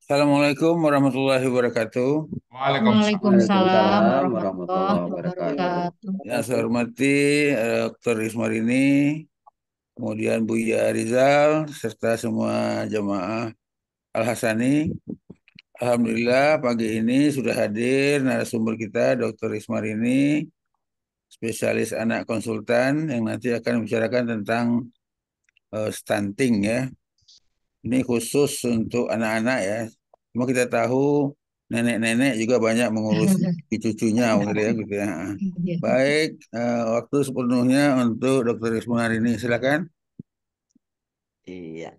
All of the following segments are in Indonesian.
Assalamualaikum warahmatullahi wabarakatuh. Waalaikumsalam Waalaikumsalam warahmatullahi warahmatullahi wabarakatuh. wabarakatuh. Yang saya hormati Dr. Ismarini, kemudian Buya Rizal, serta semua jamaah Al-Hasani. Alhamdulillah pagi ini sudah hadir narasumber kita Dr. Ismarini, spesialis anak konsultan yang nanti akan membicarakan tentang stunting ya. Ini khusus untuk anak-anak ya. Cuma kita tahu nenek-nenek juga banyak mengurus cucunya gitu ya. Iya. Baik, waktu sepenuhnya untuk Dr. Isma hari ini. Silakan. Iya,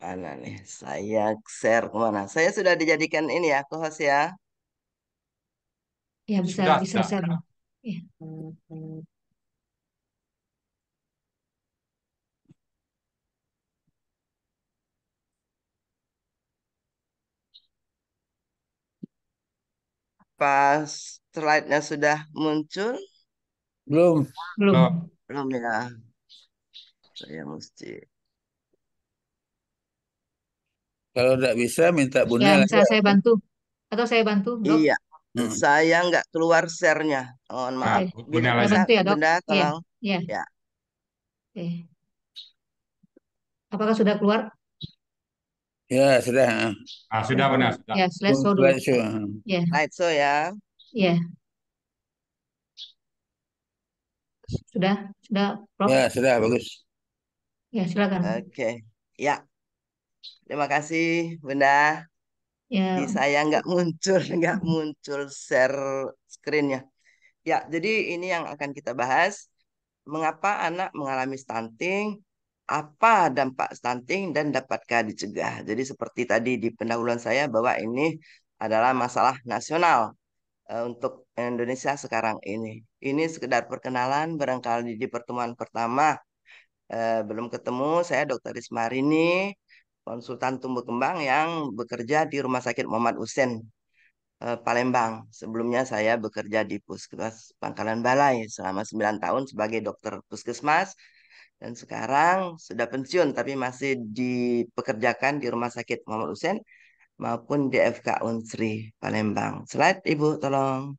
mana nih? Saya share kemana? Saya sudah dijadikan ini ya, co-host ya. Ya bisa Sudah, bisa sudah. share. Ya. Pas slide-nya sudah muncul, Belum. Loh, Belum. belum ya? Saya mesti. Kalau tidak bisa minta Ya Bunda lagi. bisa saya bantu atau saya bantu, Dok? Iya, Hmm. saya nggak keluar share-nya. Mohon nah, maaf. Oke, Bila Bunda saya bisa, lagi. bantu ya, Dok. Bunda Iya, tolong. iya. Ya, Oke. Apakah sudah keluar? Ya, sudah. Ah, Sudah sudah keluar. benar, sudah. Ya, slideshow dulu. Slideshow. Ya, slideshow ya. ya. Sudah, Prof. Ya, sudah bagus. Ya, silakan. Oke, ya. Terima kasih, Bunda. Di Ya, saya nggak muncul, nggak muncul share screen-nya. Ya, jadi ini yang akan kita bahas. Mengapa anak mengalami stunting? Apa dampak stunting dan dapatkah dicegah? Jadi seperti tadi di pendahuluan saya bahwa ini adalah masalah nasional untuk Indonesia sekarang ini. Ini sekedar perkenalan, barangkali di pertemuan pertama belum ketemu. Saya Dr. Ismarini, konsultan tumbuh kembang yang bekerja di Rumah Sakit Muhammad Hussein Palembang. Sebelumnya saya bekerja di Puskesmas Pangkalan Balai selama 9 tahun sebagai dokter Puskesmas dan sekarang sudah pensiun tapi masih dipekerjakan di Rumah Sakit Muhammad Hussein maupun di FK Unsri Palembang. Slide Ibu tolong.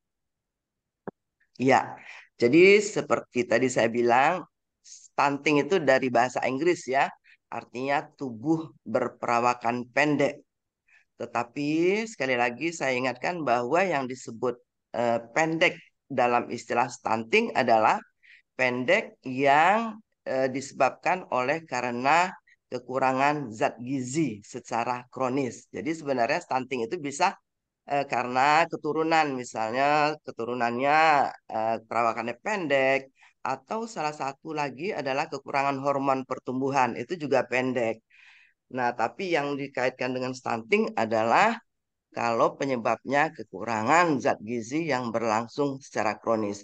Ya, jadi seperti tadi saya bilang, stunting itu dari bahasa Inggris ya, artinya tubuh berperawakan pendek. Tetapi sekali lagi saya ingatkan bahwa yang disebut pendek dalam istilah stunting adalah pendek yang disebabkan oleh karena kekurangan zat gizi secara kronis. Jadi sebenarnya stunting itu bisa karena keturunan, misalnya keturunannya perawakannya pendek, atau salah satu lagi adalah kekurangan hormon pertumbuhan, itu juga pendek. Nah, tapi yang dikaitkan dengan stunting adalah kalau penyebabnya kekurangan zat gizi yang berlangsung secara kronis.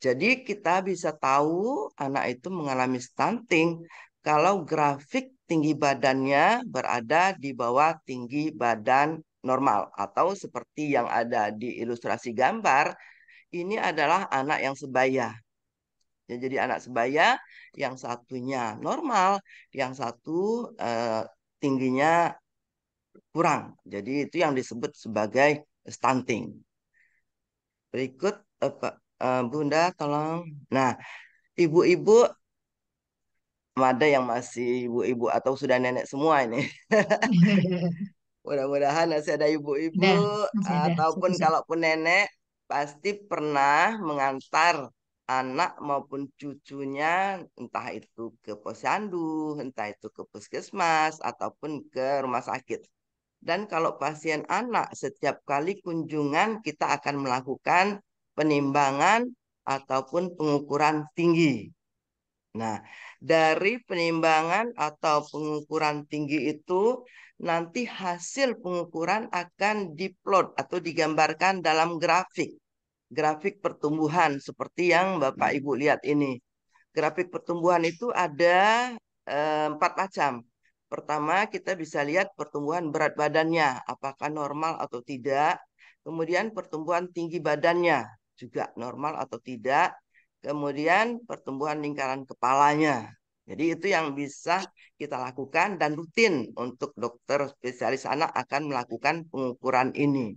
Jadi kita bisa tahu anak itu mengalami stunting kalau grafik tinggi badannya berada di bawah tinggi badan normal atau seperti yang ada di ilustrasi gambar, ini adalah anak yang sebaya. Ya, jadi anak sebaya yang satunya normal, yang satu tingginya kurang. Jadi itu yang disebut sebagai stunting. Berikut Bunda tolong. Nah, ibu-ibu ada yang masih ibu-ibu atau sudah nenek semua ini. Mudah-mudahan masih ada ibu-ibu ada, masih ada. ataupun Satu. kalaupun nenek pasti pernah mengantar anak maupun cucunya entah itu ke posyandu, entah itu ke puskesmas ataupun ke rumah sakit. Dan kalau pasien anak setiap kali kunjungan kita akan melakukan penimbangan ataupun pengukuran tinggi. Nah, dari penimbangan atau pengukuran tinggi itu nanti hasil pengukuran akan diplot atau digambarkan dalam grafik. Grafik pertumbuhan seperti yang Bapak Ibu lihat ini. Grafik pertumbuhan itu ada 4 macam. Pertama, kita bisa lihat pertumbuhan berat badannya, apakah normal atau tidak. Kemudian pertumbuhan tinggi badannya, juga normal atau tidak. Kemudian pertumbuhan lingkaran kepalanya. Jadi itu yang bisa kita lakukan dan rutin untuk dokter spesialis anak akan melakukan pengukuran ini.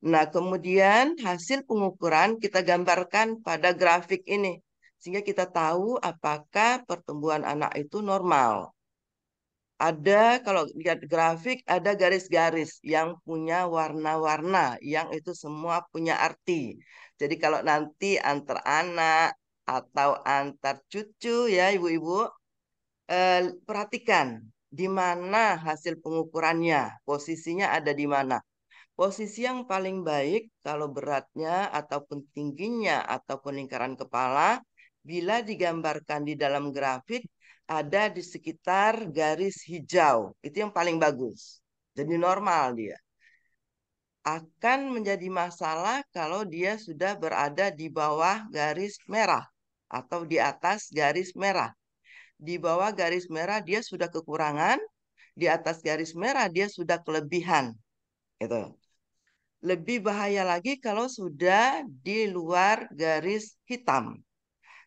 Nah, kemudian hasil pengukuran kita gambarkan pada grafik ini sehingga kita tahu apakah pertumbuhan anak itu normal. Ada, kalau lihat grafik, ada garis-garis yang punya warna-warna, yang itu semua punya arti. Jadi kalau nanti antar anak atau antar cucu ya ibu-ibu, perhatikan di mana hasil pengukurannya, posisinya ada di mana. Posisi yang paling baik kalau beratnya ataupun tingginya ataupun lingkaran kepala, bila digambarkan di dalam grafik, ada di sekitar garis hijau. Itu yang paling bagus. Jadi normal dia. Akan menjadi masalah kalau dia sudah berada di bawah garis merah atau di atas garis merah. Di bawah garis merah dia sudah kekurangan, di atas garis merah dia sudah kelebihan. Gitu. Lebih bahaya lagi kalau sudah di luar garis hitam.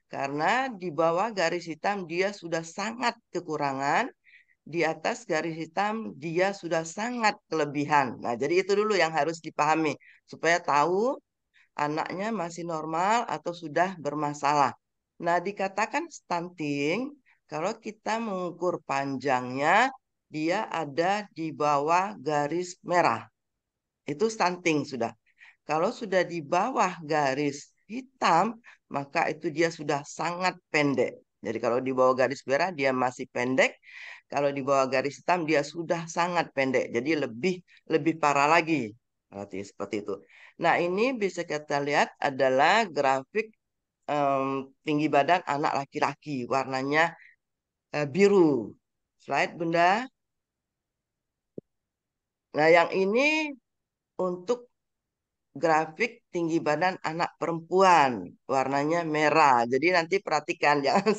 Karena di bawah garis hitam dia sudah sangat kekurangan, di atas garis hitam dia sudah sangat kelebihan. Nah, jadi itu dulu yang harus dipahami supaya tahu anaknya masih normal atau sudah bermasalah. Nah, dikatakan stunting kalau kita mengukur panjangnya dia ada di bawah garis merah. Itu stunting sudah. Kalau sudah di bawah garis hitam, maka itu dia sudah sangat pendek. Jadi kalau di bawah garis merah dia masih pendek, kalau di bawah garis hitam dia sudah sangat pendek. Jadi lebih lebih parah lagi. Berarti seperti itu. Nah, ini bisa kita lihat adalah grafik tinggi badan anak laki-laki, warnanya biru. Slide, Bunda. Nah, yang ini untuk grafik tinggi badan anak perempuan, warnanya merah. Jadi nanti perhatikan jangan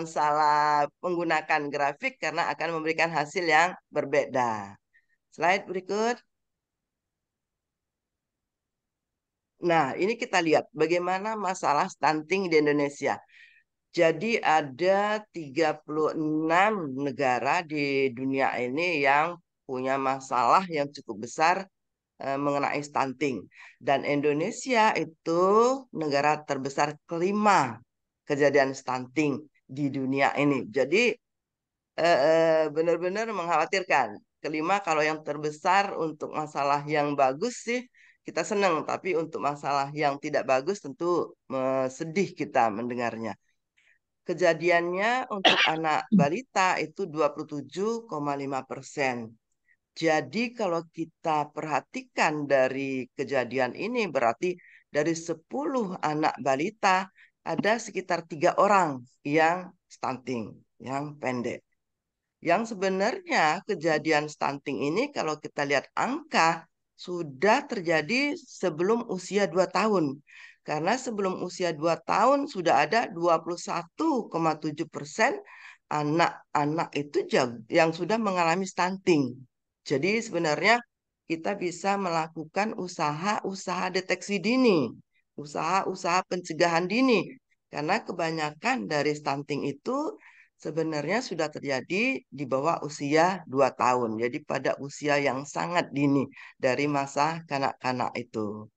salah menggunakan grafik karena akan memberikan hasil yang berbeda. Slide berikut. Nah, ini kita lihat bagaimana masalah stunting di Indonesia. Jadi ada 36 negara di dunia ini yang punya masalah yang cukup besar mengenai stunting. Dan Indonesia itu negara terbesar kelima kejadian stunting di dunia ini. Jadi benar-benar mengkhawatirkan. Kelima, kalau yang terbesar untuk masalah yang bagus sih kita senang, tapi untuk masalah yang tidak bagus tentu sedih kita mendengarnya. Kejadiannya untuk anak balita itu 27,5%. Jadi kalau kita perhatikan dari kejadian ini berarti dari 10 anak balita ada sekitar 3 orang yang stunting, yang pendek. Yang sebenarnya kejadian stunting ini kalau kita lihat angka sudah terjadi sebelum usia 2 tahun. Karena sebelum usia 2 tahun sudah ada 21,7% anak-anak itu yang sudah mengalami stunting. Jadi sebenarnya kita bisa melakukan usaha-usaha deteksi dini, usaha-usaha pencegahan dini. Karena kebanyakan dari stunting itu sebenarnya sudah terjadi di bawah usia 2 tahun. Jadi pada usia yang sangat dini dari masa kanak-kanak itu.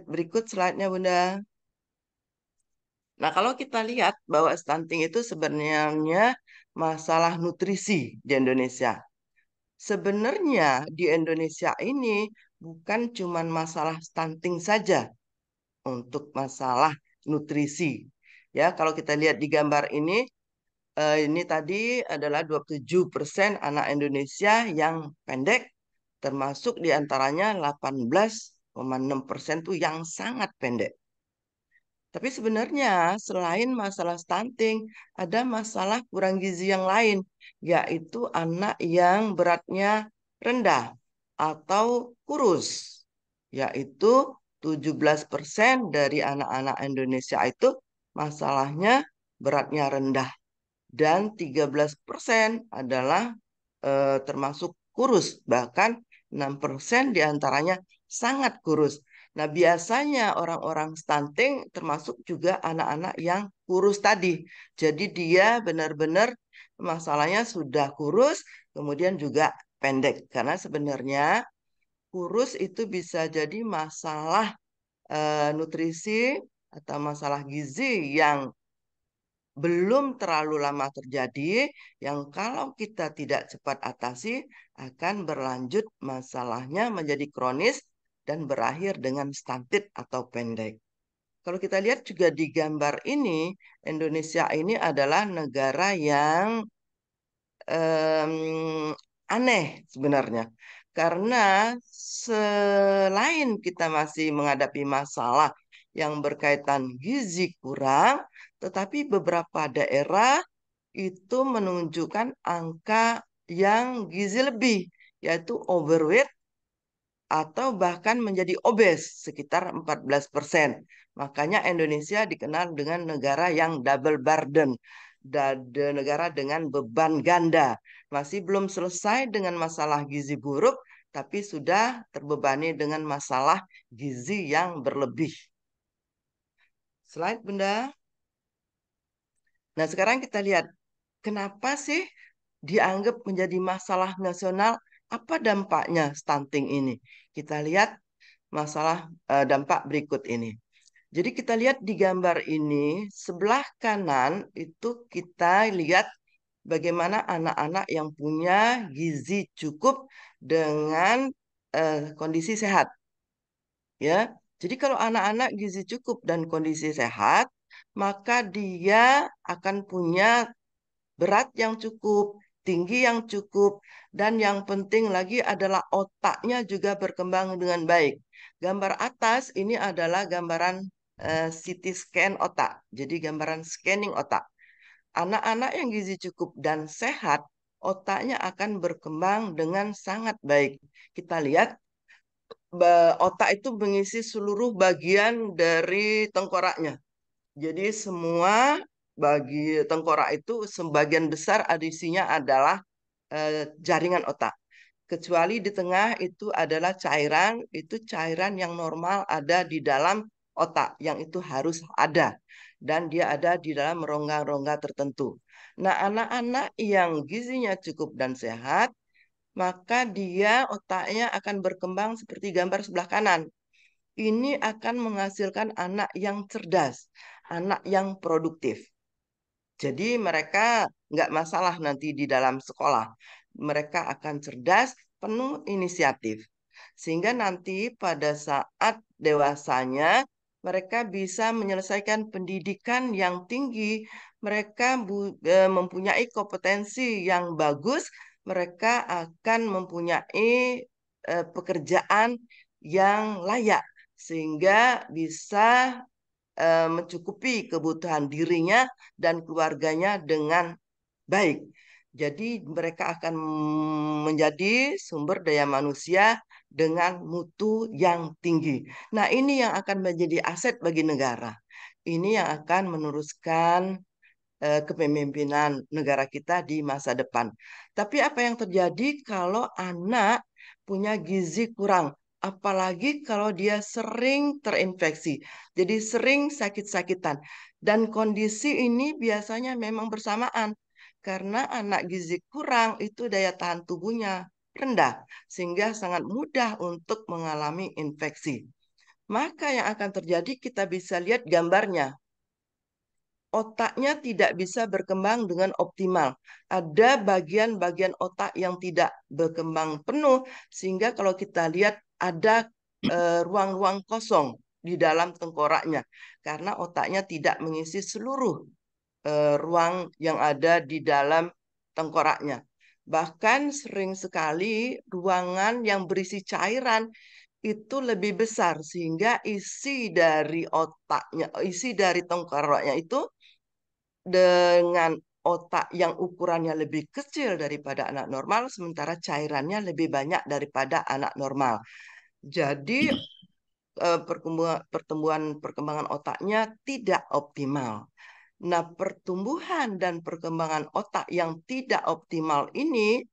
Berikut slide-nya, Bunda. Nah, kalau kita lihat bahwa stunting itu sebenarnya masalah nutrisi di Indonesia. Sebenarnya di Indonesia ini bukan cuma masalah stunting saja untuk masalah nutrisi. Ya, kalau kita lihat di gambar ini tadi adalah 27% anak Indonesia yang pendek, termasuk diantaranya 18,6% tuh yang sangat pendek. Tapi sebenarnya selain masalah stunting, ada masalah kurang gizi yang lain, yaitu anak yang beratnya rendah atau kurus, yaitu 17% dari anak-anak Indonesia itu masalahnya beratnya rendah dan 13% adalah termasuk kurus, bahkan 6% diantaranya sangat kurus. Nah, biasanya orang-orang stunting termasuk juga anak-anak yang kurus tadi. Jadi dia benar-benar masalahnya sudah kurus, kemudian juga pendek. Karena sebenarnya kurus itu bisa jadi masalah nutrisi atau masalah gizi yang belum terlalu lama terjadi, yang kalau kita tidak cepat atasi akan berlanjut masalahnya menjadi kronis dan berakhir dengan stunted atau pendek. Kalau kita lihat juga di gambar ini, Indonesia ini adalah negara yang em, aneh sebenarnya. Karena selain kita masih menghadapi masalah yang berkaitan gizi kurang, tetapi beberapa daerah itu menunjukkan angka yang gizi lebih, yaitu overweight atau bahkan menjadi obes sekitar 14%. Makanya Indonesia dikenal dengan negara yang double burden, negara dengan beban ganda. Masih belum selesai dengan masalah gizi buruk, tapi sudah terbebani dengan masalah gizi yang berlebih. Slide, Bunda. Nah, sekarang kita lihat, kenapa sih dianggap menjadi masalah nasional? Apa dampaknya stunting ini? Kita lihat masalah dampak berikut ini. Jadi kita lihat di gambar ini, sebelah kanan itu kita lihat bagaimana anak-anak yang punya gizi cukup dengan kondisi sehat. Ya, jadi kalau anak-anak gizi cukup dan kondisi sehat, maka dia akan punya berat yang cukup, tinggi yang cukup, dan yang penting lagi adalah otaknya juga berkembang dengan baik. Gambar atas ini adalah gambaran CT scan otak, jadi gambaran scanning otak. Anak-anak yang gizi cukup dan sehat, otaknya akan berkembang dengan sangat baik. Kita lihat otak itu mengisi seluruh bagian dari tengkoraknya. Jadi semua bagi tengkorak itu sebagian besar isinya adalah jaringan otak. Kecuali di tengah itu adalah cairan, itu cairan yang normal ada di dalam otak, yang itu harus ada. Dan dia ada di dalam rongga-rongga tertentu. Nah, anak-anak yang gizinya cukup dan sehat, maka dia otaknya akan berkembang seperti gambar sebelah kanan. Ini akan menghasilkan anak yang cerdas, anak yang produktif. Jadi mereka nggak masalah nanti di dalam sekolah. Mereka akan cerdas, penuh inisiatif. Sehingga nanti pada saat dewasanya, mereka bisa menyelesaikan pendidikan yang tinggi. Mereka mempunyai kompetensi yang bagus. Mereka akan mempunyai pekerjaan yang layak. Sehingga bisa mencukupi kebutuhan dirinya dan keluarganya dengan baik. Jadi mereka akan menjadi sumber daya manusia dengan mutu yang tinggi. Nah, ini yang akan menjadi aset bagi negara. Ini yang akan meneruskan kepemimpinan negara kita di masa depan. Tapi apa yang terjadi kalau anak punya gizi kurang? Apalagi kalau dia sering terinfeksi, jadi sering sakit-sakitan. Dan kondisi ini biasanya memang bersamaan, karena anak gizi kurang itu daya tahan tubuhnya rendah, sehingga sangat mudah untuk mengalami infeksi. Maka yang akan terjadi kita bisa lihat gambarnya, otaknya tidak bisa berkembang dengan optimal. Ada bagian-bagian otak yang tidak berkembang penuh, sehingga kalau kita lihat ada ruang-ruang kosong di dalam tengkoraknya, karena otaknya tidak mengisi seluruh ruang yang ada di dalam tengkoraknya. Bahkan sering sekali ruangan yang berisi cairan itu lebih besar, sehingga isi dari otaknya, isi dari tengkoraknya itu dengan otak yang ukurannya lebih kecil daripada anak normal, sementara cairannya lebih banyak daripada anak normal. Jadi perkembangan otaknya tidak optimal. Nah, pertumbuhan dan perkembangan otak yang tidak optimal ini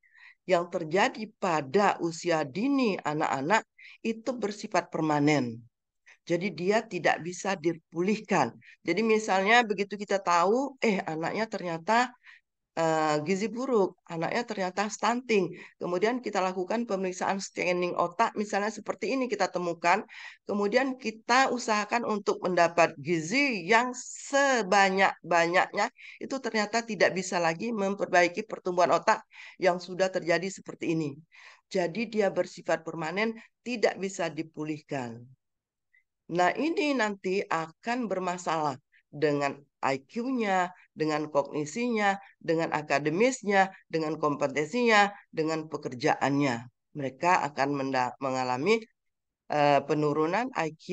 yang terjadi pada usia dini anak-anak itu bersifat permanen. Jadi dia tidak bisa dipulihkan. Jadi misalnya begitu kita tahu, anaknya ternyata gizi buruk, anaknya ternyata stunting. Kemudian kita lakukan pemeriksaan scanning otak, misalnya seperti ini kita temukan. Kemudian kita usahakan untuk mendapat gizi yang sebanyak-banyaknya, itu ternyata tidak bisa lagi memperbaiki pertumbuhan otak yang sudah terjadi seperti ini. Jadi dia bersifat permanen, tidak bisa dipulihkan. Nah, ini nanti akan bermasalah dengan IQ-nya, dengan kognisinya, dengan akademisnya, dengan kompetensinya, dengan pekerjaannya. Mereka akan mengalami penurunan IQ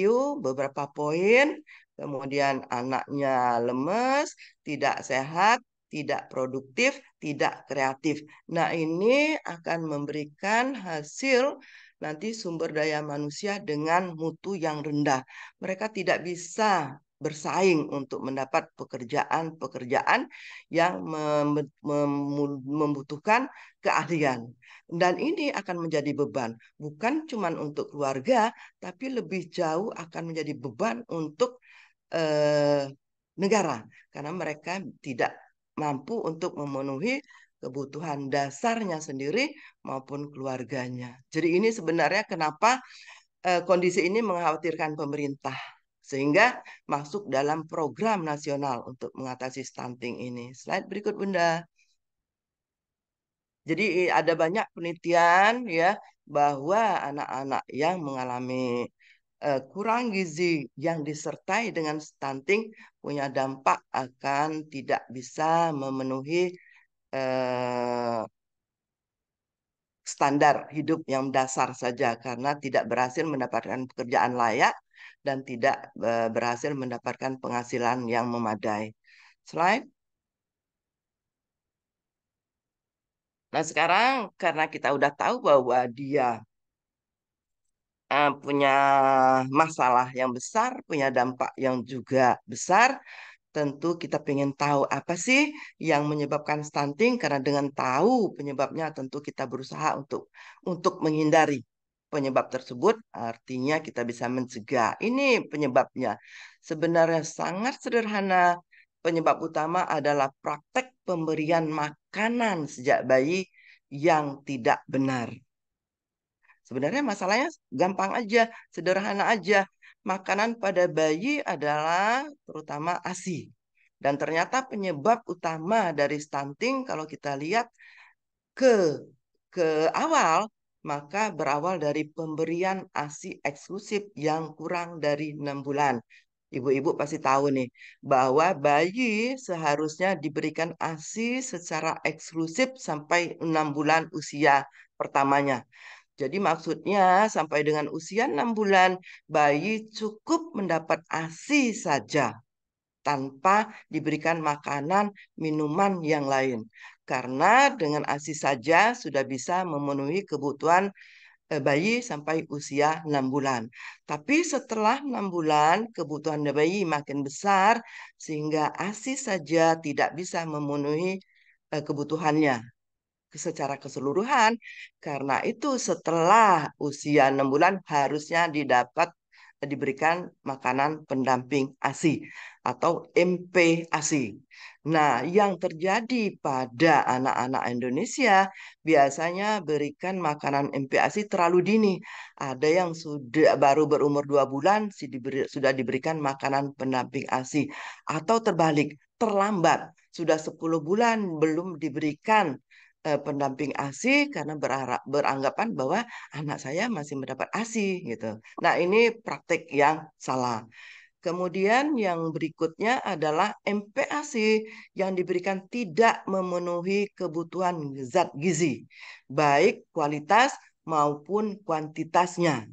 beberapa poin, kemudian anaknya lemes, tidak sehat, tidak produktif, tidak kreatif. Nah, ini akan memberikan hasil nanti sumber daya manusia dengan mutu yang rendah. Mereka tidak bisa bersaing untuk mendapat pekerjaan-pekerjaan yang membutuhkan keahlian. Dan ini akan menjadi beban, bukan cuma untuk keluarga, tapi lebih jauh akan menjadi beban untuk eh, negara, karena mereka tidak mampu untuk memenuhi kebutuhan dasarnya sendiri maupun keluarganya. Jadi ini sebenarnya kenapa kondisi ini mengkhawatirkan pemerintah, sehingga masuk dalam program nasional untuk mengatasi stunting ini. Slide berikut, Bunda. Jadi ada banyak penelitian ya bahwa anak-anak yang mengalami kurang gizi yang disertai dengan stunting punya dampak akan tidak bisa memenuhi eh, standar hidup yang dasar saja karena tidak berhasil mendapatkan pekerjaan layak dan tidak berhasil mendapatkan penghasilan yang memadai. Slide. Nah, sekarang karena kita udah tahu bahwa dia punya masalah yang besar, punya dampak yang juga besar. Tentu kita pengen tahu apa sih yang menyebabkan stunting, karena dengan tahu penyebabnya tentu kita berusaha untuk menghindari penyebab tersebut, artinya kita bisa mencegah. Ini penyebabnya. Sebenarnya sangat sederhana. Penyebab utama adalah praktek pemberian makanan sejak bayi yang tidak benar. Sebenarnya masalahnya gampang aja, sederhana aja. Makanan pada bayi adalah terutama ASI. Dan ternyata penyebab utama dari stunting kalau kita lihat ke awal, maka berawal dari pemberian ASI eksklusif yang kurang dari 6 bulan. Ibu-ibu pasti tahu nih bahwa bayi seharusnya diberikan ASI secara eksklusif sampai 6 bulan usia pertamanya. Jadi maksudnya sampai dengan usia 6 bulan, bayi cukup mendapat ASI saja tanpa diberikan makanan, minuman yang lain. Karena dengan ASI saja sudah bisa memenuhi kebutuhan bayi sampai usia 6 bulan. Tapi setelah 6 bulan, kebutuhan bayi makin besar sehingga ASI saja tidak bisa memenuhi kebutuhannya secara keseluruhan. Karena itu setelah usia 6 bulan harusnya diberikan makanan pendamping ASI atau MPASI. Nah, yang terjadi pada anak-anak Indonesia biasanya berikan makanan MPASI terlalu dini. Ada yang sudah baru berumur 2 bulan sudah diberikan makanan pendamping ASI, atau terbalik, terlambat sudah 10 bulan belum diberikan pendamping ASI karena beranggapan bahwa anak saya masih mendapat ASI gitu. Nah, ini praktik yang salah. Kemudian yang berikutnya adalah MPASI yang diberikan tidak memenuhi kebutuhan zat gizi, baik kualitas maupun kuantitasnya.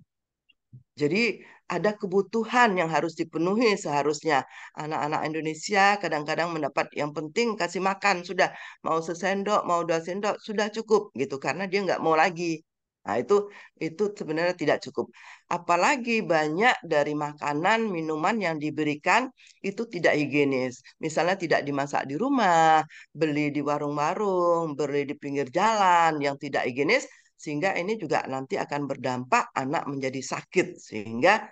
Jadi ada kebutuhan yang harus dipenuhi seharusnya. Anak-anak Indonesia kadang-kadang mendapat yang penting kasih makan, sudah mau sesendok, mau 2 sendok, sudah cukup gitu karena dia nggak mau lagi. Nah, itu sebenarnya tidak cukup. Apalagi banyak dari makanan, minuman yang diberikan itu tidak higienis. Misalnya tidak dimasak di rumah, beli di warung-warung, beli di pinggir jalan yang tidak higienis, sehingga ini juga nanti akan berdampak anak menjadi sakit, sehingga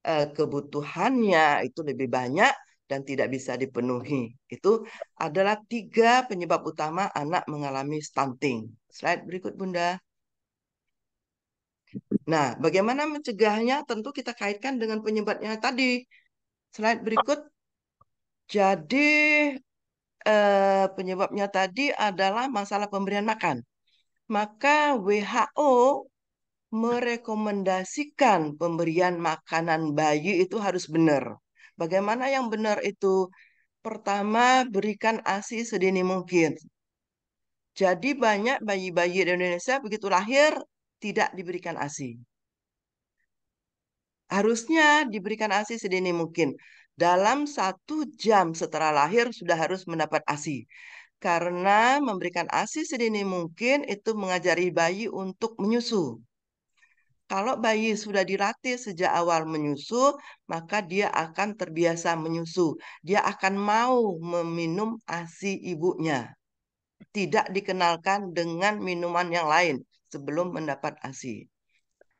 kebutuhannya itu lebih banyak dan tidak bisa dipenuhi. Itu adalah 3 penyebab utama anak mengalami stunting. Slide berikut, Bunda. Nah, bagaimana mencegahnya? Tentu kita kaitkan dengan penyebabnya tadi. Slide berikut. Jadi, penyebabnya tadi adalah masalah pemberian makan. Maka WHO merekomendasikan pemberian makanan bayi itu harus benar. Bagaimana yang benar itu? Pertama, berikan ASI sedini mungkin. Jadi banyak bayi-bayi di Indonesia begitu lahir tidak diberikan ASI. Harusnya diberikan ASI sedini mungkin. Dalam 1 jam setelah lahir sudah harus mendapat ASI. Karena memberikan ASI sedini mungkin itu mengajari bayi untuk menyusu. Kalau bayi sudah dilatih sejak awal menyusu, maka dia akan terbiasa menyusu. Dia akan mau meminum ASI ibunya. Tidak dikenalkan dengan minuman yang lain sebelum mendapat ASI.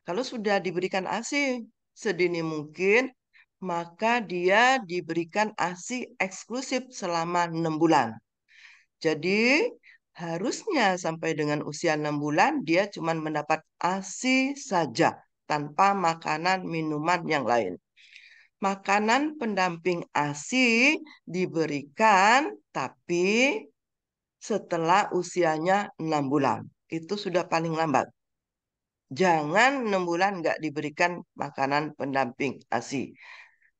Kalau sudah diberikan ASI sedini mungkin, maka dia diberikan ASI eksklusif selama 6 bulan. Jadi harusnya sampai dengan usia 6 bulan dia cuma mendapat ASI saja tanpa makanan minuman yang lain. Makanan pendamping ASI diberikan tapi setelah usianya 6 bulan. Itu sudah paling lambat. Jangan 6 bulan nggak diberikan makanan pendamping ASI.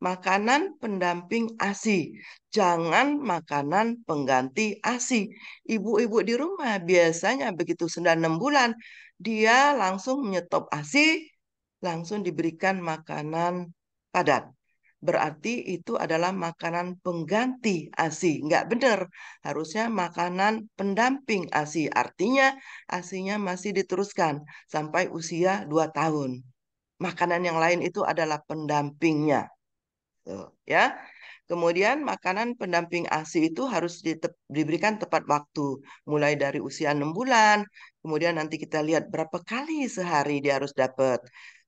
Makanan pendamping ASI. Jangan makanan pengganti ASI. Ibu-ibu di rumah biasanya begitu sudah 6 bulan, dia langsung menyetop ASI, langsung diberikan makanan padat. Berarti itu adalah makanan pengganti ASI. Nggak benar. Harusnya makanan pendamping ASI. Artinya ASINya masih diteruskan sampai usia 2 tahun. Makanan yang lain itu adalah pendampingnya. Tuh, ya. Kemudian makanan pendamping ASI itu harus diberikan tepat waktu. Mulai dari usia 6 bulan. Kemudian nanti kita lihat berapa kali sehari dia harus dapat.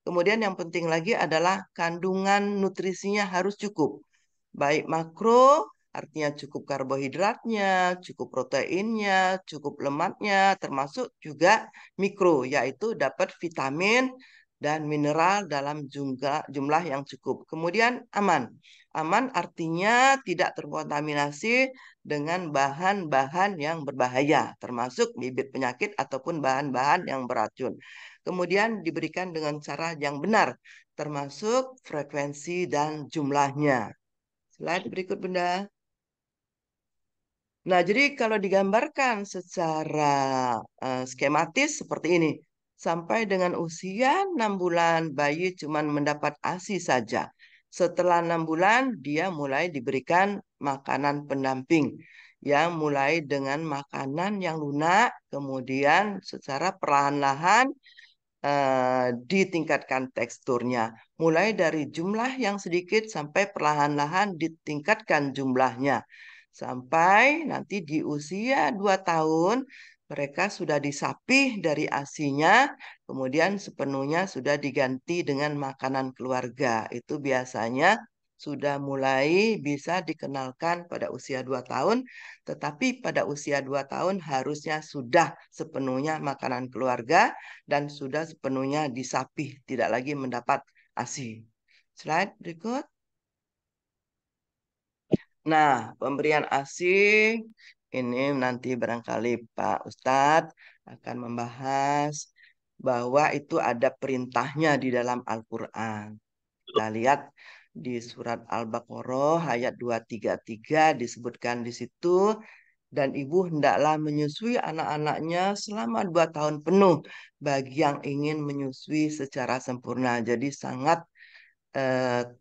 Kemudian yang penting lagi adalah kandungan nutrisinya harus cukup. Baik makro, artinya cukup karbohidratnya, cukup proteinnya, cukup lemaknya, termasuk juga mikro, yaitu dapat vitamin dan mineral dalam jumlah yang cukup. Kemudian aman. Aman artinya tidak terkontaminasi dengan bahan-bahan yang berbahaya, termasuk bibit penyakit ataupun bahan-bahan yang beracun. Kemudian diberikan dengan cara yang benar, termasuk frekuensi dan jumlahnya. Slide berikut, Bunda. Nah, jadi kalau digambarkan secara skematis seperti ini. Sampai dengan usia 6 bulan, bayi cuma mendapat ASI saja. Setelah 6 bulan, dia mulai diberikan makanan pendamping. Yang mulai dengan makanan yang lunak, kemudian secara perlahan-lahan ditingkatkan teksturnya. Mulai dari jumlah yang sedikit sampai perlahan-lahan ditingkatkan jumlahnya. Sampai nanti di usia 2 tahun, mereka sudah disapih dari ASINya, kemudian sepenuhnya sudah diganti dengan makanan keluarga. Itu biasanya sudah mulai bisa dikenalkan pada usia 2 tahun, tetapi pada usia 2 tahun harusnya sudah sepenuhnya makanan keluarga dan sudah sepenuhnya disapih, tidak lagi mendapat ASI. Slide berikut. Nah, pemberian ASI ini nanti barangkali Pak Ustadz akan membahas bahwa itu ada perintahnya di dalam Al-Quran. Kita lihat di surat Al-Baqarah ayat 233 disebutkan di situ, dan ibu hendaklah menyusui anak-anaknya selama 2 tahun penuh bagi yang ingin menyusui secara sempurna. Jadi sangat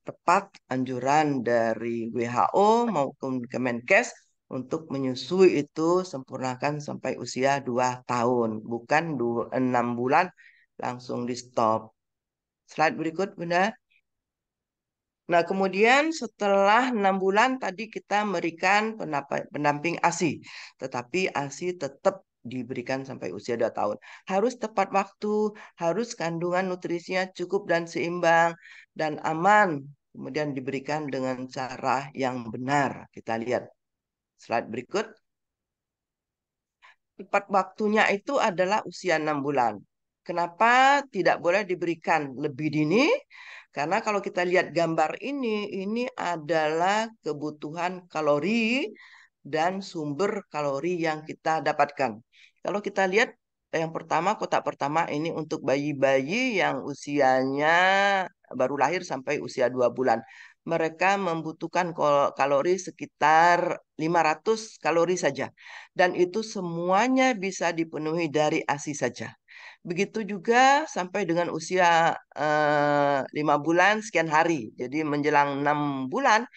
tepat anjuran dari WHO maupun Kemenkes untuk menyusui itu sempurnakan sampai usia 2 tahun, bukan 6 bulan langsung di stop. Slide berikut, Bunda. Nah, kemudian setelah 6 bulan tadi kita memberikan pendamping ASI. Tetapi ASI tetap diberikan sampai usia 2 tahun. Harus tepat waktu, harus kandungan nutrisinya cukup dan seimbang dan aman. Kemudian diberikan dengan cara yang benar. Kita lihat slide berikut. Tepat waktunya itu adalah usia 6 bulan. Kenapa tidak boleh diberikan lebih dini? Karena kalau kita lihat gambar ini adalah kebutuhan kalori dan sumber kalori yang kita dapatkan. Kalau kita lihat yang pertama, kotak pertama ini untuk bayi-bayi yang usianya baru lahir sampai usia 2 bulan. Mereka membutuhkan kalori sekitar 500 kalori saja. Dan itu semuanya bisa dipenuhi dari ASI saja. Begitu juga sampai dengan usia 5 bulan sekian hari. Jadi menjelang 6 bulan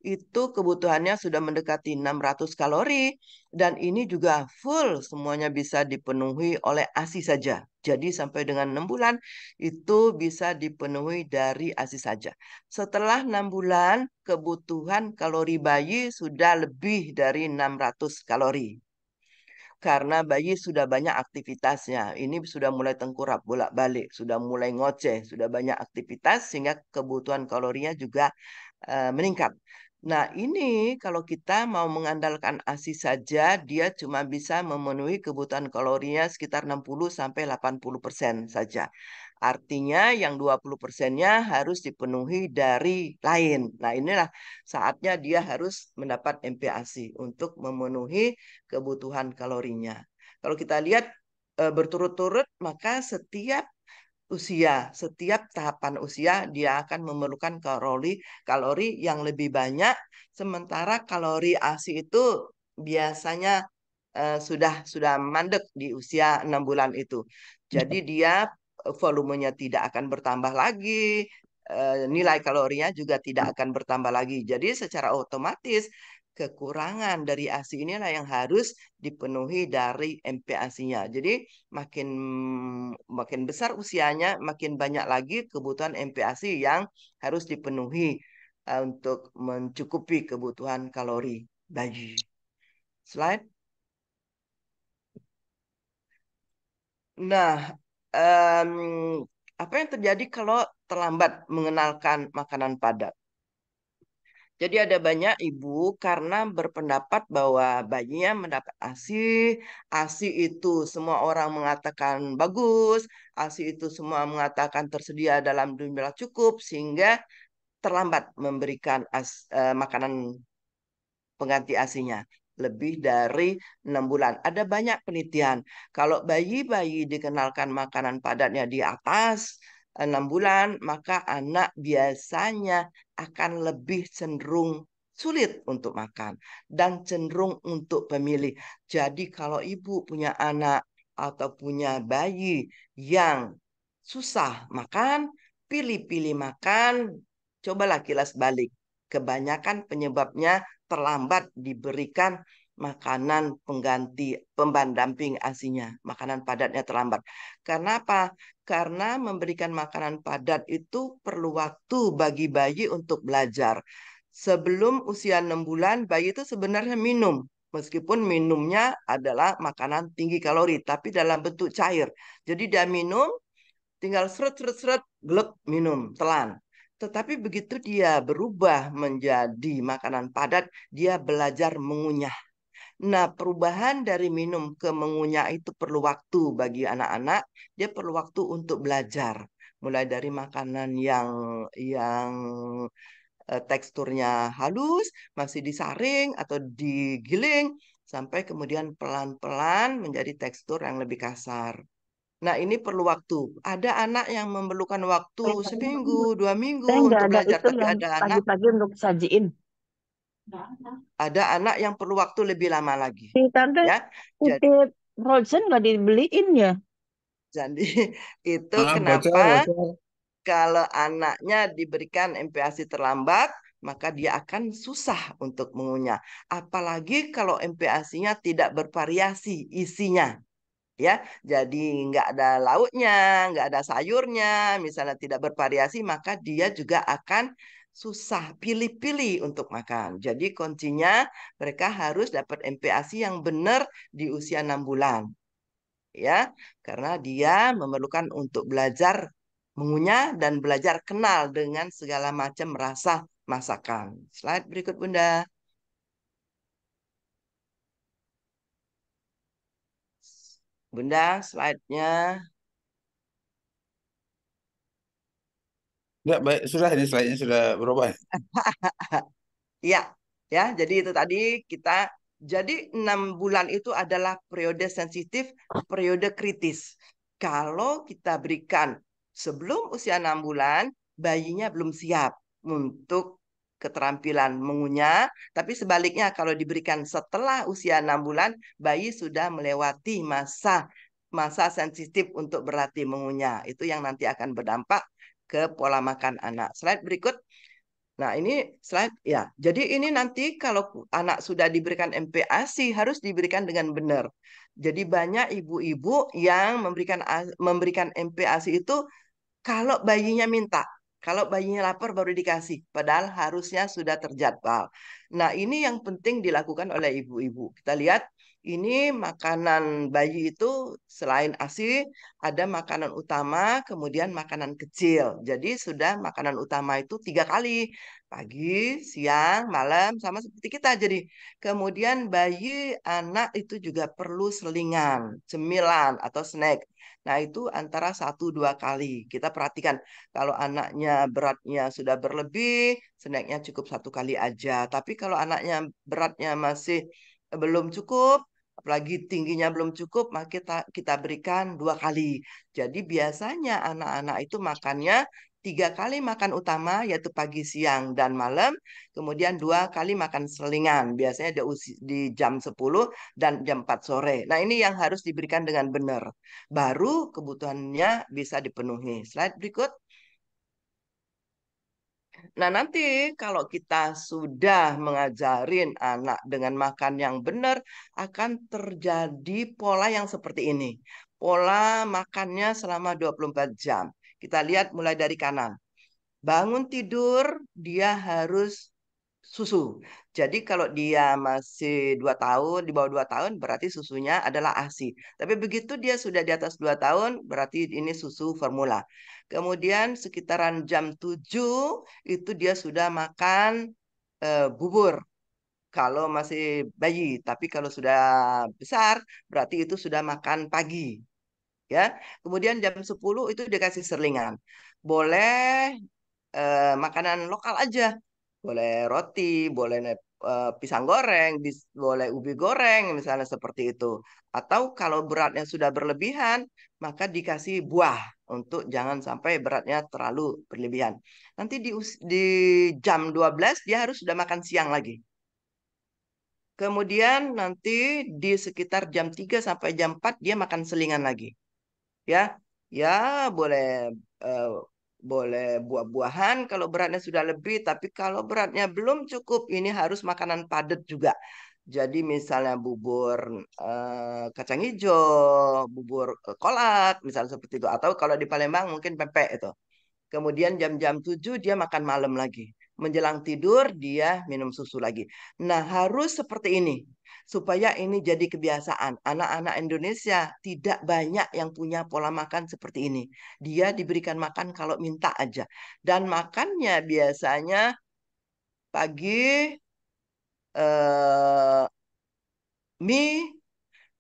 itu kebutuhannya sudah mendekati 600 kalori dan ini juga full semuanya bisa dipenuhi oleh ASI saja. Jadi sampai dengan 6 bulan itu bisa dipenuhi dari ASI saja. Setelah 6 bulan kebutuhan kalori bayi sudah lebih dari 600 kalori. Karena bayi sudah banyak aktivitasnya. Ini sudah mulai tengkurap bolak-balik, sudah mulai ngoceh, sudah banyak aktivitas sehingga kebutuhan kalorinya juga meningkat. Nah, ini kalau kita mau mengandalkan ASI saja, dia cuma bisa memenuhi kebutuhan kalorinya sekitar 60 sampai 80% saja. Artinya yang 20%-nya harus dipenuhi dari lain. Nah, inilah saatnya dia harus mendapat MPASI untuk memenuhi kebutuhan kalorinya. Kalau kita lihat berturut-turut, maka setiap tahapan usia dia akan memerlukan kalori yang lebih banyak, sementara kalori ASI itu biasanya sudah mandek di usia 6 bulan itu. Jadi dia volumenya tidak akan bertambah lagi, nilai kalorinya juga tidak akan bertambah lagi. Jadi secara otomatis kekurangan dari ASI inilah yang harus dipenuhi dari MPASI-nya. Jadi makin makin besar usianya, makin banyak lagi kebutuhan MPASI yang harus dipenuhi untuk mencukupi kebutuhan kalori bayi. Slide. Nah, em, apa yang terjadi kalau terlambat mengenalkan makanan padat? Jadi ada banyak ibu karena berpendapat bahwa bayinya mendapat ASI, ASI itu semua orang mengatakan bagus, ASI itu semua mengatakan tersedia dalam jumlah cukup, sehingga terlambat memberikan makanan pengganti ASI-nya lebih dari 6 bulan. Ada banyak penelitian. Kalau bayi-bayi dikenalkan makanan padatnya di atas 6 bulan, maka anak biasanya akan lebih cenderung sulit untuk makan dan cenderung untuk pemilih. Jadi kalau ibu punya anak atau punya bayi yang susah makan, pilih-pilih makan, cobalah kilas balik. Kebanyakan penyebabnya terlambat diberikan makanan pengganti pendamping ASINya, makanan padatnya terlambat. Karena apa? Karena memberikan makanan padat itu perlu waktu bagi bayi untuk belajar. Sebelum usia 6 bulan, bayi itu sebenarnya minum. Meskipun minumnya adalah makanan tinggi kalori, tapi dalam bentuk cair. Jadi dia minum, tinggal seret-seret-seret, glek, minum, telan. Tetapi begitu dia berubah menjadi makanan padat, dia belajar mengunyah. Nah, perubahan dari minum ke mengunyah itu perlu waktu bagi anak-anak. Dia perlu waktu untuk belajar. Mulai dari makanan yang teksturnya halus, masih disaring atau digiling, sampai kemudian pelan-pelan menjadi tekstur yang lebih kasar. Nah, ini perlu waktu. Ada anak yang memerlukan waktu seminggu, 2 minggu Saya nggak untuk ada belajar, itu tapi yang pagi-pagi untuk sajiin. ada anak yang perlu waktu lebih lama lagi. Si tante Ya, jadi, titip frozen nggak dibeliin ya? jadi itu Maaf, bocor, kenapa bocor. kalau anaknya diberikan MPASI terlambat, maka dia akan susah untuk mengunyah. Apalagi kalau MPASI-nya tidak bervariasi isinya. Ya, jadi nggak ada lauknya, nggak ada sayurnya, misalnya tidak bervariasi, maka dia juga akan susah pilih-pilih untuk makan. Jadi kuncinya mereka harus dapat MPASI yang benar di usia 6 bulan. Ya, karena dia memerlukan untuk belajar mengunyah dan belajar kenal dengan segala macam rasa masakan. Slide berikut, Bunda. Bunda, slide-nya. Ya, baik, sudah ini slide-nya sudah berubah. Ya, ya. Jadi itu tadi kita. Jadi 6 bulan itu adalah periode sensitif, periode kritis. Kalau kita berikan sebelum usia 6 bulan, bayinya belum siap untuk keterampilan mengunyah. Tapi sebaliknya kalau diberikan setelah usia 6 bulan, bayi sudah melewati masa masa sensitif untuk berlatih mengunyah. Itu yang nanti akan berdampak ke pola makan anak. Slide berikut. Nah, ini slide ya. Jadi ini nanti kalau anak sudah diberikan MPASI harus diberikan dengan benar. Jadi banyak ibu-ibu yang memberikan MPASI itu kalau bayinya minta, kalau bayinya lapar baru dikasih, padahal harusnya sudah terjadwal. Nah, ini yang penting dilakukan oleh ibu-ibu. Kita lihat ini makanan bayi itu selain ASI ada makanan utama, kemudian makanan kecil. Jadi sudah makanan utama itu 3 kali, pagi, siang, malam, sama seperti kita. Jadi kemudian bayi anak itu juga perlu selingan, cemilan atau snack. Nah, itu antara 1-2 kali. Kita perhatikan kalau anaknya beratnya sudah berlebih, snacknya cukup 1 kali aja. Tapi kalau anaknya beratnya masih belum cukup, apalagi tingginya belum cukup, maka kita berikan 2 kali. Jadi biasanya anak-anak itu makannya 3 kali makan utama, yaitu pagi, siang, dan malam. Kemudian 2 kali makan selingan. Biasanya di jam 10 dan jam 4 sore. Nah, ini yang harus diberikan dengan benar. Baru kebutuhannya bisa dipenuhi. Slide berikut. Nah, nanti kalau kita sudah mengajarin anak dengan makan yang benar, akan terjadi pola yang seperti ini. Pola makannya selama 24 jam. Kita lihat mulai dari kanan. Bangun tidur, dia harus susu. Jadi kalau dia masih 2 tahun, di bawah 2 tahun, berarti susunya adalah ASI. Tapi begitu dia sudah di atas 2 tahun, berarti ini susu formula. Kemudian sekitaran jam 7, itu dia sudah makan bubur. Kalau masih bayi, tapi kalau sudah besar, berarti itu sudah makan pagi. Ya, kemudian jam 10 itu dikasih selingan. Boleh makanan lokal aja. Boleh roti, boleh pisang goreng, boleh ubi goreng, misalnya seperti itu. Atau kalau beratnya sudah berlebihan, maka dikasih buah untuk jangan sampai beratnya terlalu berlebihan. Nanti di jam 12 dia harus sudah makan siang lagi. Kemudian nanti di sekitar jam 3 sampai jam 4 dia makan selingan lagi. Ya, ya boleh eh, boleh buah-buahan kalau beratnya sudah lebih, tapi kalau beratnya belum cukup, ini harus makanan padat juga. Jadi misalnya bubur kacang hijau, bubur kolak, misalnya seperti itu. Atau kalau di Palembang mungkin pempek itu. Kemudian jam-jam 7 dia makan malam lagi. Menjelang tidur dia minum susu lagi. Nah, harus seperti ini. Supaya ini jadi kebiasaan. Anak-anak Indonesia tidak banyak yang punya pola makan seperti ini. Dia diberikan makan kalau minta aja. Dan makannya biasanya pagi mie,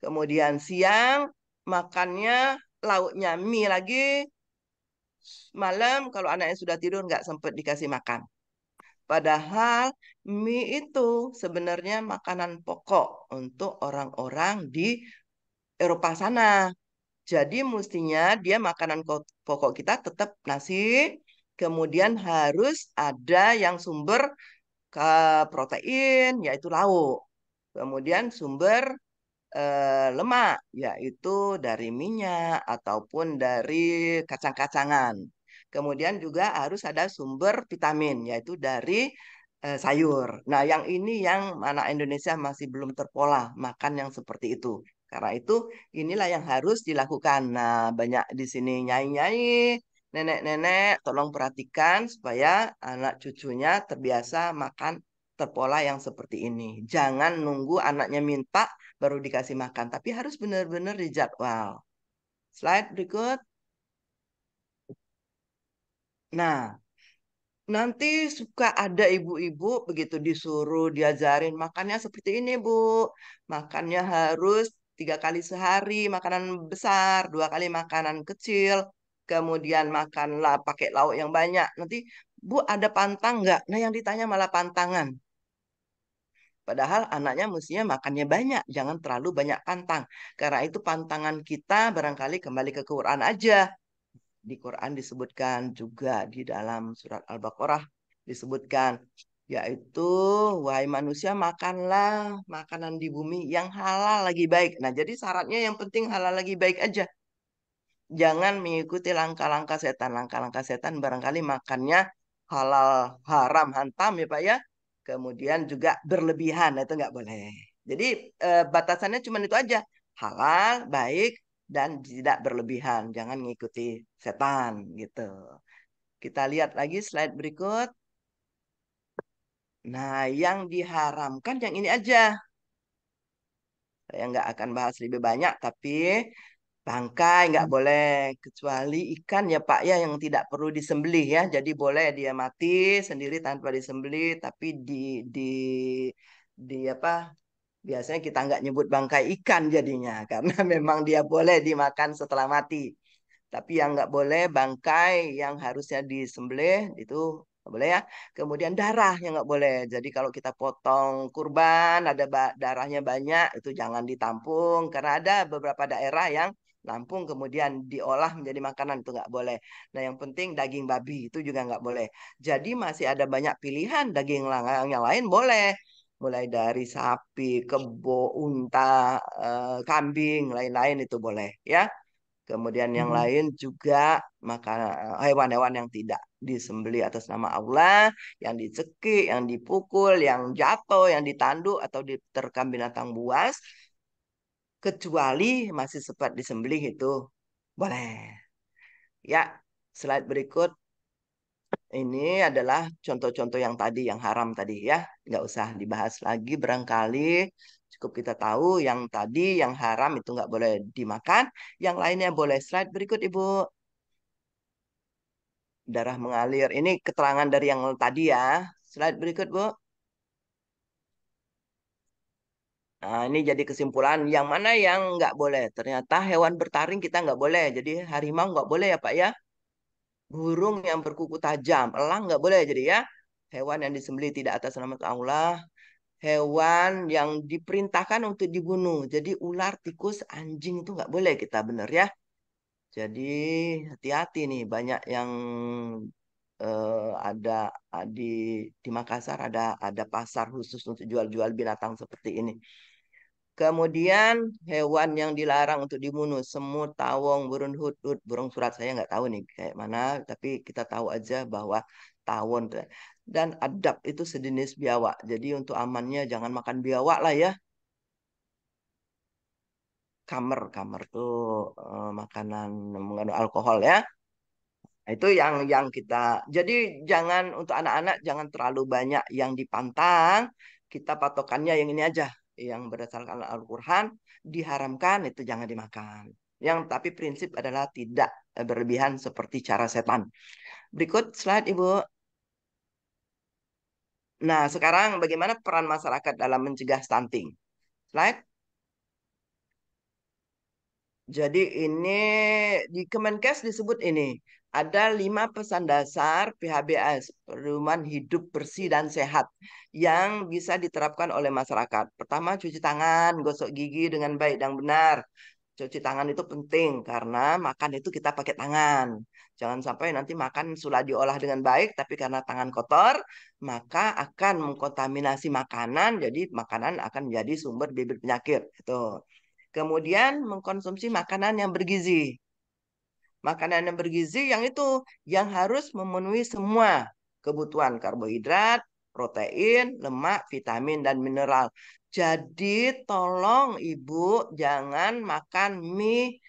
kemudian siang makannya lauknya mie lagi, malam kalau anaknya sudah tidur nggak sempat dikasih makan. Padahal mie itu sebenarnya makanan pokok untuk orang-orang di Eropa sana. Jadi mestinya dia makanan pokok kita tetap nasi, kemudian harus ada yang sumber ke protein, yaitu lauk. Kemudian sumber lemak, yaitu dari minyak ataupun dari kacang-kacangan. Kemudian juga harus ada sumber vitamin, yaitu dari sayur. Nah, yang ini yang anak Indonesia masih belum terpola makan yang seperti itu. Karena itu inilah yang harus dilakukan. Nah, banyak di sini nyai-nyai, nenek-nenek tolong perhatikan supaya anak cucunya terbiasa makan terpola yang seperti ini. Jangan nunggu anaknya minta baru dikasih makan, tapi harus benar-benar dijadwal. Slide berikut. Nah, nanti suka ada ibu-ibu begitu disuruh diajarin makannya seperti ini, Bu. Makannya harus 3 kali sehari makanan besar, 2 kali makanan kecil, kemudian makanlah pakai lauk yang banyak. Nanti, Bu, ada pantang nggak? Nah, yang ditanya malah pantangan. Padahal anaknya mestinya makannya banyak, jangan terlalu banyak pantang. Karena itu pantangan kita barangkali kembali ke Quran aja. Di Quran disebutkan juga di dalam surat Al-Baqarah disebutkan, yaitu wahai manusia makanlah makanan di bumi yang halal lagi baik. Nah, jadi syaratnya yang penting halal lagi baik aja. Jangan mengikuti langkah-langkah setan. Langkah-langkah setan barangkali makannya halal haram hantam ya Pak ya. Kemudian juga berlebihan, nah, itu nggak boleh. Jadi batasannya cuma itu aja. Halal, baik, dan tidak berlebihan. Jangan mengikuti setan gitu. Kita lihat lagi slide berikut. Nah, yang diharamkan yang ini aja. Saya nggak akan bahas lebih banyak, tapi bangkai nggak boleh, kecuali ikan ya Pak ya yang tidak perlu disembelih ya. Jadi boleh dia mati sendiri tanpa disembelih, tapi di apa? Biasanya kita nggak nyebut bangkai ikan jadinya karena memang dia boleh dimakan setelah mati. Tapi yang nggak boleh bangkai yang harusnya disembelih itu nggak boleh ya. Kemudian darah yang nggak boleh. Jadi kalau kita potong kurban ada darahnya banyak itu jangan ditampung karena ada beberapa daerah yang lampung kemudian diolah menjadi makanan itu nggak boleh. Nah yang penting daging babi itu juga nggak boleh. Jadi masih ada banyak pilihan daging yang lain boleh. Mulai dari sapi, kebo, unta, kambing, lain-lain itu boleh ya. Kemudian yang lain juga makan hewan-hewan yang tidak disembelih atas nama Allah, yang dicekik, yang dipukul, yang jatuh, yang ditanduk atau diterkam binatang buas, kecuali masih sempat disembelih itu boleh. Ya, slide berikut ini adalah contoh-contoh yang tadi, yang haram tadi ya. Nggak usah dibahas lagi barangkali. Cukup kita tahu yang tadi, yang haram itu nggak boleh dimakan. Yang lainnya boleh. Slide berikut, Ibu. Darah mengalir. Ini keterangan dari yang tadi ya. Slide berikut, Bu. Nah, ini jadi kesimpulan yang mana yang nggak boleh. Ternyata hewan bertaring kita nggak boleh. Jadi harimau nggak boleh ya Pak ya. Burung yang berkuku tajam, elang nggak boleh jadi ya. Hewan yang disembelih tidak atas nama Allah. Hewan yang diperintahkan untuk dibunuh. Jadi ular, tikus, anjing itu nggak boleh kita bener ya. Jadi hati-hati nih banyak yang ada di Makassar ada pasar khusus untuk jual-jual binatang seperti ini. Kemudian hewan yang dilarang untuk dibunuh, semut, tawon, burung hudhud, burung surat saya nggak tahu nih kayak mana, tapi kita tahu aja bahwa tawon dan adab itu sejenis biawak. Jadi untuk amannya jangan makan biawak lah ya. Kamer tuh makanan mengandung alkohol ya. Nah, itu yang kita. Jadi jangan untuk anak-anak jangan terlalu banyak yang dipantang. Kita patokannya yang ini aja, yang berdasarkan Al-Qur'an diharamkan itu jangan dimakan. Yang tapi prinsip adalah tidak berlebihan seperti cara setan. Berikut slide Ibu. Nah, sekarang bagaimana peran masyarakat dalam mencegah stunting? Slide. Jadi ini di Kemenkes disebut ini ada 5 pesan dasar PHBS, pedoman hidup bersih dan sehat yang bisa diterapkan oleh masyarakat. Pertama, cuci tangan, gosok gigi dengan baik dan benar. Cuci tangan itu penting karena makan itu kita pakai tangan. Jangan sampai nanti makan sudah diolah dengan baik, tapi karena tangan kotor, maka akan mengkontaminasi makanan, jadi makanan akan menjadi sumber bibit penyakit. Itu. Kemudian mengkonsumsi makanan yang bergizi. Makanan yang bergizi yang itu yang harus memenuhi semua kebutuhan karbohidrat, protein, lemak, vitamin, dan mineral. Jadi tolong Ibu jangan makan mie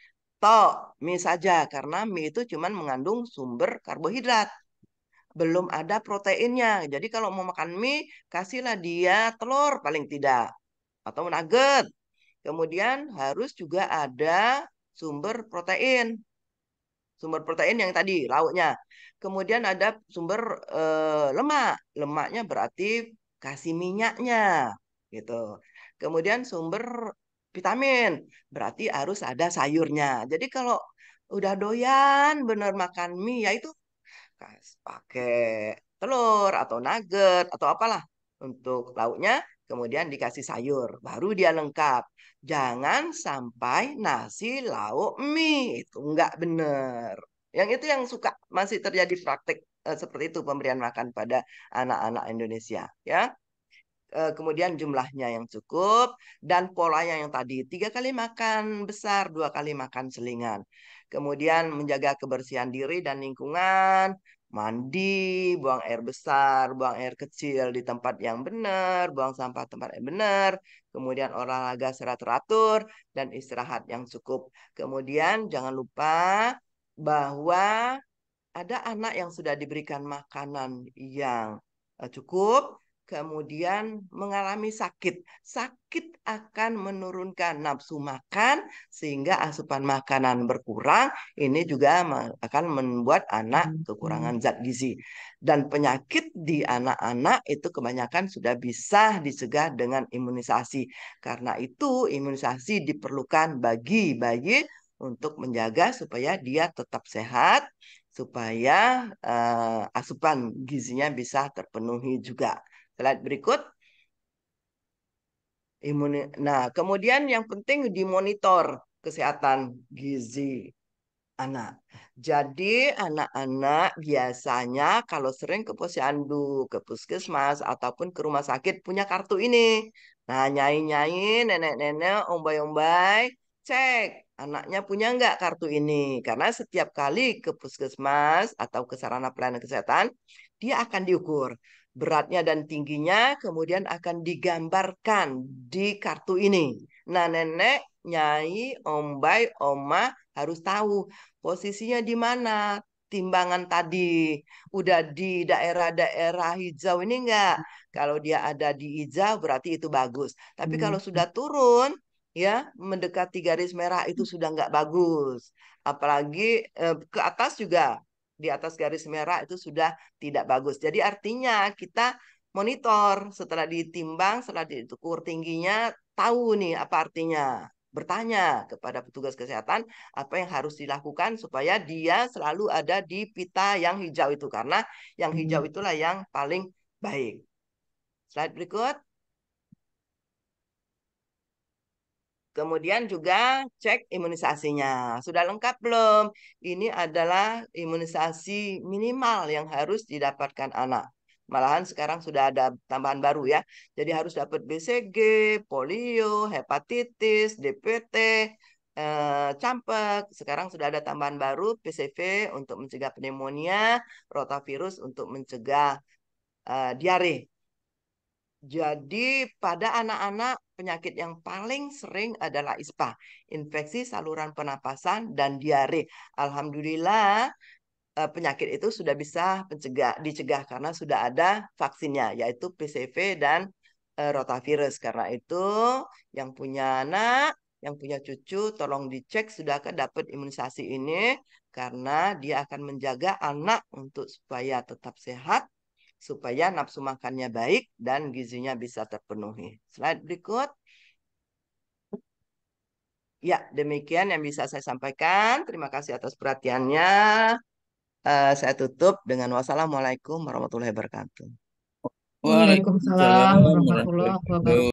tok mie saja karena mie itu cuman mengandung sumber karbohidrat, belum ada proteinnya. Jadi kalau mau makan mie, kasihlah dia telur paling tidak atau nugget. Kemudian harus juga ada sumber protein. Sumber protein yang tadi lauknya. Kemudian ada sumber lemak. Lemaknya berarti kasih minyaknya gitu. Kemudian sumber vitamin berarti harus ada sayurnya. Jadi kalau udah doyan bener makan mie ya itu pakai telur atau nugget atau apalah untuk lauknya, kemudian dikasih sayur, baru dia lengkap. Jangan sampai nasi lauk mie, itu nggak bener. Yang itu yang suka masih terjadi praktek seperti itu pemberian makan pada anak-anak Indonesia, ya. Kemudian jumlahnya yang cukup dan polanya yang tadi 3 kali makan besar, 2 kali makan selingan. Kemudian menjaga kebersihan diri dan lingkungan, mandi, buang air besar, buang air kecil di tempat yang benar, buang sampah tempat yang benar, kemudian olahraga secara teratur dan istirahat yang cukup. Kemudian jangan lupa bahwa ada anak yang sudah diberikan makanan yang cukup, kemudian mengalami sakit. Sakit akan menurunkan nafsu makan sehingga asupan makanan berkurang. Ini juga akan membuat anak kekurangan zat gizi. Dan penyakit di anak-anak itu kebanyakan sudah bisa dicegah dengan imunisasi. Karena itu imunisasi diperlukan bagi bayi untuk menjaga supaya dia tetap sehat, supaya asupan gizinya bisa terpenuhi juga. Slide berikut. Nah, kemudian yang penting dimonitor kesehatan gizi anak. Jadi anak-anak biasanya kalau sering ke posyandu, ke puskesmas, ataupun ke rumah sakit punya kartu ini. Nah, nyai-nyai, nenek-nenek, ombay-ombay, cek anaknya punya nggak kartu ini. Karena setiap kali ke puskesmas atau ke sarana pelayanan kesehatan, dia akan diukur beratnya dan tingginya, kemudian akan digambarkan di kartu ini. Nah, nenek, nyai, ombay, oma harus tahu posisinya di mana timbangan tadi. Udah di daerah-daerah hijau ini enggak? Kalau dia ada di hijau berarti itu bagus. Tapi kalau sudah turun ya mendekati garis merah itu sudah enggak bagus. Apalagi ke atas juga di atas garis merah itu sudah tidak bagus. Jadi artinya kita monitor setelah ditimbang, setelah diukur tingginya, tahu nih apa artinya. Bertanya kepada petugas kesehatan apa yang harus dilakukan supaya dia selalu ada di pita yang hijau itu karena yang hijau itulah yang paling baik. Slide berikut. Kemudian juga cek imunisasinya. Sudah lengkap belum? Ini adalah imunisasi minimal yang harus didapatkan anak. Malahan sekarang sudah ada tambahan baru ya. Jadi harus dapat BCG, polio, hepatitis, DPT, campak. Sekarang sudah ada tambahan baru PCV untuk mencegah pneumonia, rotavirus untuk mencegah diare. Jadi pada anak-anak penyakit yang paling sering adalah ISPA, infeksi saluran pernapasan dan diare. Alhamdulillah penyakit itu sudah bisa dicegah karena sudah ada vaksinnya yaitu PCV dan rotavirus. Karena itu yang punya anak, yang punya cucu tolong dicek sudahkah dapat imunisasi ini karena dia akan menjaga anak untuk supaya tetap sehat, supaya nafsu makannya baik dan gizinya bisa terpenuhi. Slide berikut. Ya, demikian yang bisa saya sampaikan. Terima kasih atas perhatiannya. Saya tutup dengan wassalamualaikum warahmatullahi wabarakatuh. Waalaikumsalam Waalaikumsalam warahmatullahi warahmatullahi wabarakatuh. wabarakatuh.